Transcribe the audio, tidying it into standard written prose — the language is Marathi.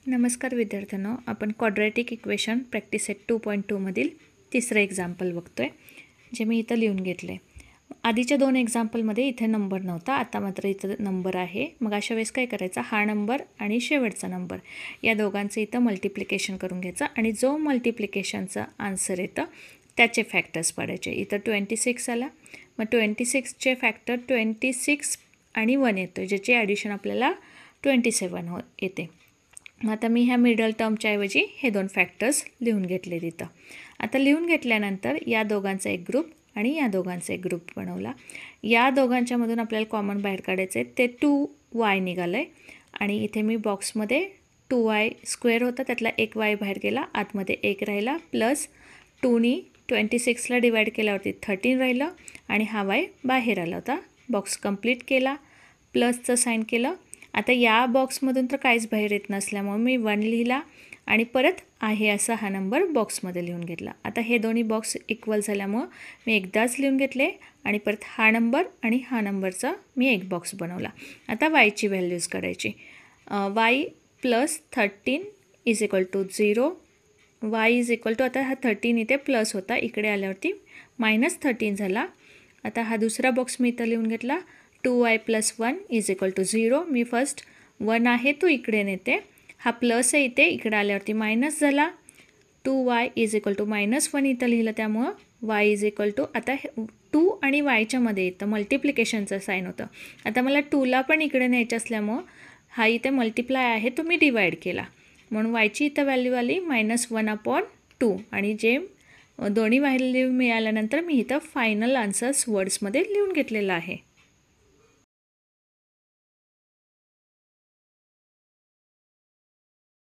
नमस्कार विद्यार्थ्यांनो, आपण क्वाड्रॅटिक इक्वेशन प्रॅक्टिस सेट 2.2 मधील तिसरं एक्झाम्पल बघतोय, जे मी इथं लिहून घेतले. आधीच्या दोन एक्झाम्पलमध्ये इथे नंबर नव्हता, आता मात्र इथं नंबर आहे. मग अशा वेळेस काय करायचं, हा नंबर आणि शेवटचा नंबर या दोघांचं इथं मल्टिप्लिकेशन करून घ्यायचं आणि जो मल्टिप्लिकेशनचा आन्सर येतं त्याचे फॅक्टर्स पाडायचे. इथं 26 आला, मग 26चे फॅक्टर 26 आणि 1 येतो, ज्याचे ॲडिशन आपल्याला 27 येते. मग आता मी ह्या मिडल टर्मच्या ऐवजी हे दोन फॅक्टर्स लिहून घेतले तिथं. आता लिहून घेतल्यानंतर या दोघांचा एक ग्रुप आणि या दोघांचा एक ग्रुप बनवला. या दोघांच्यामधून आपल्याला कॉमन बाहेर काढायचं आहे, ते 2y निघालं आहे आणि इथे मी बॉक्समध्ये 2y² होता, त्यातला एक y बाहेर गेला, आतमध्ये 1 राहिला, प्लस 2नी 26ला डिवाईड केल्यावरती 13 राहिलं आणि हा y बाहेर आला होता. बॉक्स कंप्लीट केला, प्लसचं साईन केलं. आता या बॉक्समधून तर काहीच बाहेर येत नसल्यामुळे मी 1 लिहिला आणि परत आहे असा हा नंबर बॉक्समध्ये लिहून घेतला. आता हे दोन्ही बॉक्स इक्वल झाल्यामुळं मी एकदाच लिहून घेतले आणि परत हा नंबर आणि हा नंबरचा मी एक बॉक्स बनवला. आता वायची व्हॅल्यूज काढायची. y plus 13 is equal to 0. y is equal to, आता हा 13 इथे प्लस होता, इकडे आल्यावरती -13 झाला. आता हा दुसरा बॉक्स मी इथं लिहून घेतला. 2y plus 1 is equal to 0. मी फर्स्ट 1 आहे तो इकडे नेते, हा प्लस आहे इथे, इकडे आल्यावरती मायनस झाला. 2y इज इक्वल टू -1 इथं लिहिलं, त्यामुळं y इज इक्वल टू, आता 2 आणि yच्या मध्ये इथं मल्टिप्लिकेशनचं साईन होतं. आता मला 2ला पण इकडे न्यायचं असल्यामुळं हा इथे मल्टिप्लाय आहे तो मी डिवाईड केला, म्हणून yची इथं व्हॅल्यू आली -1/2 आणि जे दोन्ही व्हॅल्यू मिळाल्यानंतर मी इथं फायनल आन्सर्स वर्ड्समध्ये लिहून घेतलेलं आहे.